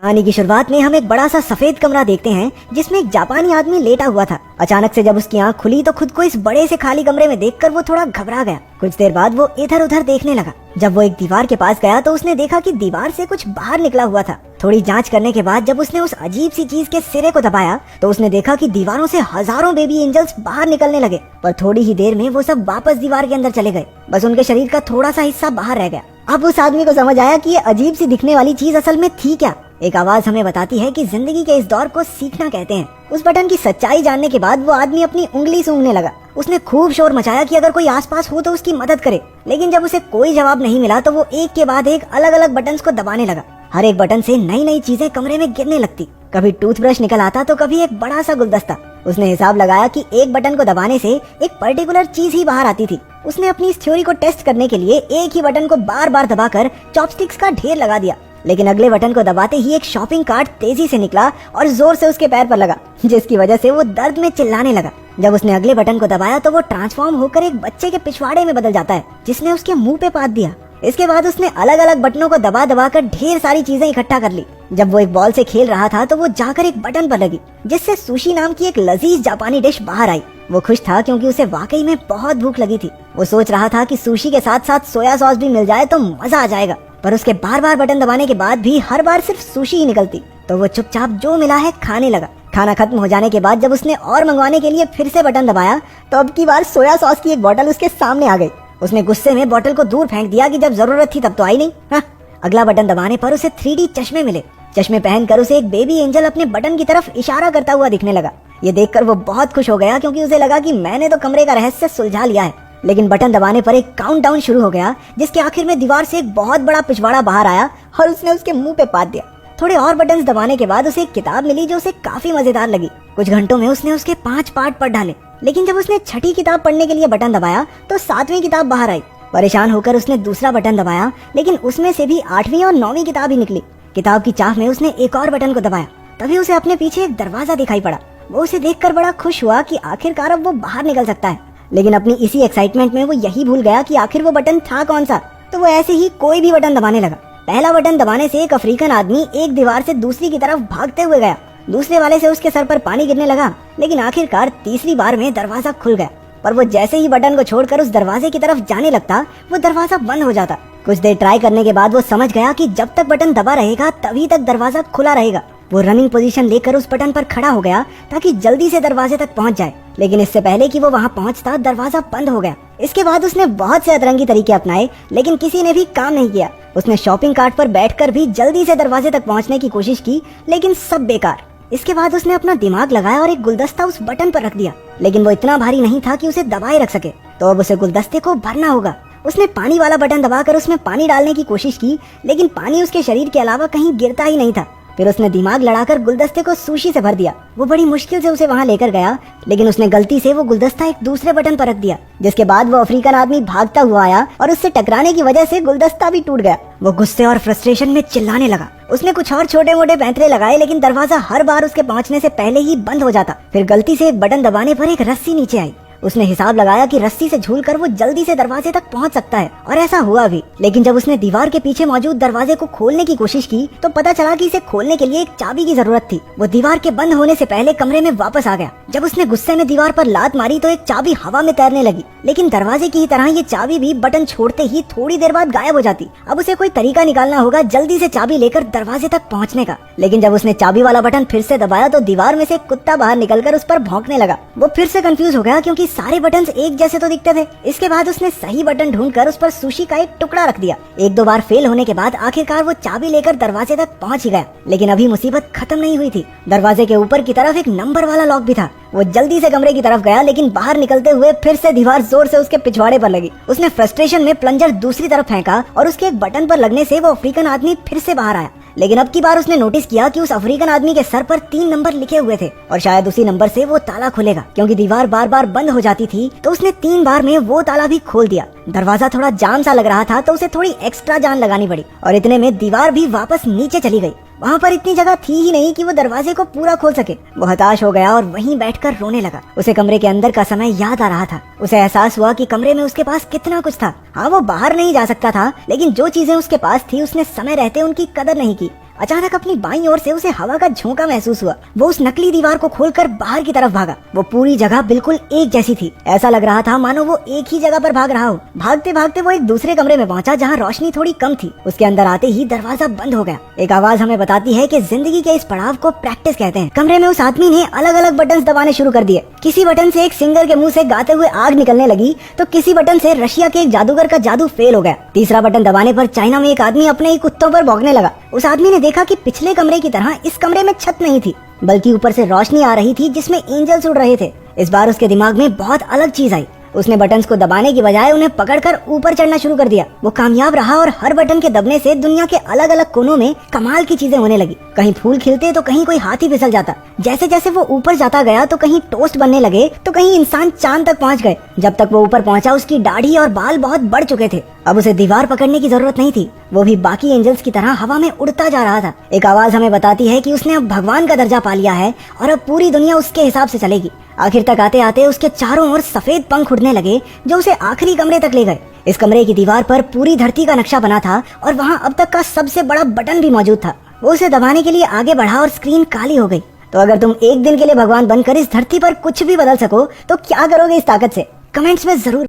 कहानी की शुरुआत में हम एक बड़ा सा सफेद कमरा देखते हैं जिसमें एक जापानी आदमी लेटा हुआ था। अचानक से जब उसकी आंख खुली तो खुद को इस बड़े से खाली कमरे में देखकर वो थोड़ा घबरा गया। कुछ देर बाद वो इधर उधर देखने लगा। जब वो एक दीवार के पास गया तो उसने देखा कि दीवार से कुछ बाहर निकला हुआ था। थोड़ी जांच करने के बाद जब उसने उस अजीब सी चीज के सिरे को दबाया तो उसने देखा कि दीवारों से हजारों बेबी एंजल्स बाहर निकलने लगे, पर थोड़ी ही देर में वो सब वापस दीवार के अंदर चले गए। बस उनके शरीर का थोड़ा सा हिस्सा बाहर रह गया। अब उस आदमी को समझ आया कि ये अजीब सी दिखने वाली चीज असल में थी क्या। एक आवाज हमें बताती है कि जिंदगी के इस दौर को सीखना कहते हैं। उस बटन की सच्चाई जानने के बाद वो आदमी अपनी उंगली सूंघने लगा। उसने खूब शोर मचाया कि अगर कोई आसपास हो तो उसकी मदद करे, लेकिन जब उसे कोई जवाब नहीं मिला तो वो एक के बाद एक अलग अलग बटन्स को दबाने लगा। हर एक बटन से नई नई चीजें कमरे में गिरने लगती। कभी टूथब्रश निकल आता तो कभी एक बड़ा सा गुलदस्ता। उसने हिसाब लगाया कि एक बटन को दबाने से एक पर्टिकुलर चीज ही बाहर आती थी। उसने अपनी इस थ्योरी को टेस्ट करने के लिए एक ही बटन को बार बार दबाकर चॉपस्टिक्स का ढेर लगा दिया, लेकिन अगले बटन को दबाते ही एक शॉपिंग कार्ट तेजी से निकला और जोर से उसके पैर पर लगा, जिसकी वजह से वो दर्द में चिल्लाने लगा। जब उसने अगले बटन को दबाया तो वो ट्रांसफॉर्म होकर एक बच्चे के पिछवाड़े में बदल जाता है, जिसने उसके मुंह पे पात दिया। इसके बाद उसने अलग अलग बटनों को दबा दबा कर ढेर सारी चीजें इकट्ठा कर ली। जब वो एक बॉल से खेल रहा था तो वो जाकर एक बटन पर लगी, जिससे सुशी नाम की एक लजीज जापानी डिश बाहर आई। वो खुश था क्योंकि उसे वाकई में बहुत भूख लगी थी। वो सोच रहा था कि सुशी के साथ साथ सोया सॉस भी मिल जाए तो मजा आ जाएगा, पर उसके बार बार बटन दबाने के बाद भी हर बार सिर्फ सुशी ही निकलती। तो वो चुपचाप जो मिला है खाने लगा। खाना खत्म हो जाने के बाद जब उसने और मंगवाने के लिए फिर से बटन दबाया तो अब की बार सोया सॉस की एक बोतल उसके सामने आ गई। उसने गुस्से में बोतल को दूर फेंक दिया कि जब जरूरत थी तब तो आई नहीं। हाँ। अगला बटन दबाने पर उसे 3D चश्मे मिले। चश्मे पहनकर उसे एक बेबी एंजल अपने बटन की तरफ इशारा करता हुआ दिखने लगा। ये देखकर वो बहुत खुश हो गया क्योंकि उसे लगा कि मैंने तो कमरे का रहस्य सुलझा लिया है। लेकिन बटन दबाने पर एक काउंटडाउन शुरू हो गया, जिसके आखिर में दीवार से एक बहुत बड़ा पिछवाड़ा बाहर आया और उसने उसके मुंह पे पात दिया। थोड़े और बटन्स दबाने के बाद उसे एक किताब मिली जो उसे काफी मजेदार लगी। कुछ घंटों में उसने उसके 5 पार्ट पढ़ डाले, लेकिन जब उसने छठी किताब पढ़ने के लिए बटन दबाया तो 7वीं किताब बाहर आई। परेशान होकर उसने दूसरा बटन दबाया, लेकिन उसमें से भी 8वीं और 9वीं किताब ही निकली। किताब की चाह में उसने एक और बटन को दबाया, तभी उसे अपने पीछे एक दरवाजा दिखाई पड़ा। वो उसे देखकर बड़ा खुश हुआ कि आखिरकार अब वो बाहर निकल सकता है, लेकिन अपनी इसी एक्साइटमेंट में वो यही भूल गया कि आखिर वो बटन था कौन सा। तो वो ऐसे ही कोई भी बटन दबाने लगा। पहला बटन दबाने से एक अफ्रीकन आदमी एक दीवार से दूसरी की तरफ भागते हुए गया। दूसरे वाले से उसके सर पर पानी गिरने लगा, लेकिन आखिरकार तीसरी बार में दरवाजा खुल गया। पर वो जैसे ही बटन को छोड़कर उस दरवाजे की तरफ जाने लगता वो दरवाजा बंद हो जाता। कुछ देर ट्राई करने के बाद वो समझ गया कि जब तक बटन दबा रहेगा तभी तक दरवाजा खुला रहेगा। वो रनिंग पोजीशन लेकर उस बटन पर खड़ा हो गया ताकि जल्दी से दरवाजे तक पहुंच जाए, लेकिन इससे पहले कि वो वहां पहुंचता दरवाजा बंद हो गया। इसके बाद उसने बहुत से अतरंगी तरीके अपनाए, लेकिन किसी ने भी काम नहीं किया। उसने शॉपिंग कार्ट पर बैठकर भी जल्दी से दरवाजे तक पहुंचने की कोशिश की, लेकिन सब बेकार। इसके बाद उसने अपना दिमाग लगाया और एक गुलदस्ता उस बटन पर रख दिया, लेकिन वो इतना भारी नहीं था कि उसे दबाए रख सके। तो अब उसे गुलदस्ते को भरना होगा। उसने पानी वाला बटन दबाकर उसमें पानी डालने की कोशिश की, लेकिन पानी उसके शरीर के अलावा कहीं गिरता ही नहीं था। फिर उसने दिमाग लड़ाकर गुलदस्ते को सुशी से भर दिया। वो बड़ी मुश्किल से उसे वहां लेकर गया, लेकिन उसने गलती से वो गुलदस्ता एक दूसरे बटन पर रख दिया, जिसके बाद वो अफ्रीकन आदमी भागता हुआ आया और उससे टकराने की वजह से गुलदस्ता भी टूट गया। वो गुस्से और फ्रस्ट्रेशन में चिल्लाने लगा। उसने कुछ और छोटे मोटे पैंतरे लगाए, लेकिन दरवाजा हर बार उसके पहुंचने से पहले ही बंद हो जाता। फिर गलती से एक बटन दबाने पर एक रस्सी नीचे आई। उसने हिसाब लगाया कि रस्सी से झूलकर वो जल्दी से दरवाजे तक पहुंच सकता है, और ऐसा हुआ भी। लेकिन जब उसने दीवार के पीछे मौजूद दरवाजे को खोलने की कोशिश की तो पता चला कि इसे खोलने के लिए एक चाबी की जरूरत थी। वो दीवार के बंद होने से पहले कमरे में वापस आ गया। जब उसने गुस्से में दीवार पर लात मारी तो एक चाबी हवा में तैरने लगी, लेकिन दरवाजे की ही तरह ये चाबी भी बटन छोड़ते ही थोड़ी देर बाद गायब हो जाती। अब उसे कोई तरीका निकालना होगा जल्दी से चाबी लेकर दरवाजे तक पहुँचने का। लेकिन जब उसने चाबी वाला बटन फिर से दबाया तो दीवार में से एक कुत्ता बाहर निकलकर उस पर भौंकने लगा। वो फिर से कंफ्यूज हो गया क्योंकि सारे बटन एक जैसे तो दिखते थे। इसके बाद उसने सही बटन ढूंढकर उस पर सुशी का एक टुकड़ा रख दिया। 1-2 बार फेल होने के बाद आखिरकार वो चाबी लेकर दरवाजे तक पहुंच ही गया। लेकिन अभी मुसीबत खत्म नहीं हुई थी। दरवाजे के ऊपर की तरफ एक नंबर वाला लॉक भी था। वो जल्दी से कमरे की तरफ गया, लेकिन बाहर निकलते हुए फिर से दीवार जोर से उसके पिछवाड़े पर लगी। उसने फ्रस्ट्रेशन में प्लंजर दूसरी तरफ फेंका और उसके एक बटन पर लगने से वो अफ्रीकन आदमी फिर से बाहर आया। लेकिन अब की बार उसने नोटिस किया कि उस अफ्रीकन आदमी के सर पर 3 नंबर लिखे हुए थे, और शायद उसी नंबर से वो ताला खुलेगा। क्योंकि दीवार बार बार बंद हो जाती थी तो उसने 3 बार में वो ताला भी खोल दिया। दरवाजा थोड़ा जाम सा लग रहा था तो उसे थोड़ी एक्स्ट्रा जान लगानी पड़ी, और इतने में दीवार भी वापस नीचे चली गई। वहाँ पर इतनी जगह थी ही नहीं कि वो दरवाजे को पूरा खोल सके। वो हताश हो गया और वहीं बैठकर रोने लगा। उसे कमरे के अंदर का समय याद आ रहा था। उसे एहसास हुआ कि कमरे में उसके पास कितना कुछ था। हाँ, वो बाहर नहीं जा सकता था, लेकिन जो चीजें उसके पास थी उसने समय रहते उनकी कदर नहीं की। अचानक अपनी बाईं ओर से उसे हवा का झोंका महसूस हुआ। वो उस नकली दीवार को खोलकर बाहर की तरफ भागा। वो पूरी जगह बिल्कुल एक जैसी थी। ऐसा लग रहा था मानो वो एक ही जगह पर भाग रहा हो। भागते भागते वो एक दूसरे कमरे में पहुंचा जहाँ रोशनी थोड़ी कम थी। उसके अंदर आते ही दरवाजा बंद हो गया। एक आवाज हमें बताती है कि जिंदगी के इस पड़ाव को प्रैक्टिस कहते हैं। कमरे में उस आदमी ने अलग अलग बटन दबाने शुरू कर दिए। किसी बटन से एक सिंगर के मुंह से गाते हुए आग निकलने लगी तो किसी बटन से रशिया के एक जादूगर का जादू फेल हो गया। तीसरा बटन दबाने पर चाइना में एक आदमी अपने ही कुत्तों पर भौंकने लगा। उस आदमी ने देखा कि पिछले कमरे की तरह इस कमरे में छत नहीं थी, बल्कि ऊपर से रोशनी आ रही थी जिसमें एंजल्स उड़ रहे थे। इस बार उसके दिमाग में बहुत अलग चीज आई। उसने बटन्स को दबाने की बजाय उन्हें पकड़कर ऊपर चढ़ना शुरू कर दिया। वो कामयाब रहा और हर बटन के दबने से दुनिया के अलग अलग कोनों में कमाल की चीजें होने लगी। कहीं फूल खिलते तो कहीं कोई हाथी फिसल जाता। जैसे जैसे वो ऊपर जाता गया तो कहीं टोस्ट बनने लगे तो कहीं इंसान चांद तक पहुंच गए। जब तक वो ऊपर पहुंचा उसकी दाढ़ी और बाल बहुत बढ़ चुके थे। अब उसे दीवार पकड़ने की जरूरत नहीं थी। वो भी बाकी एंजल्स की तरह हवा में उड़ता जा रहा था। एक आवाज हमें बताती है कि उसने अब भगवान का दर्जा पा लिया है और अब पूरी दुनिया उसके हिसाब से चलेगी। आखिर तक आते आते उसके चारों ओर सफेद पंख उड़ने लगे जो उसे आखिरी कमरे तक ले गए। इस कमरे की दीवार पर पूरी धरती का नक्शा बना था और वहाँ अब तक का सबसे बड़ा बटन भी मौजूद था। वो उसे दबाने के लिए आगे बढ़ा और स्क्रीन काली हो गई। तो अगर तुम एक दिन के लिए भगवान बनकर इस धरती पर कुछ भी बदल सको तो क्या करोगे इस ताकत से? कमेंट्स में जरूर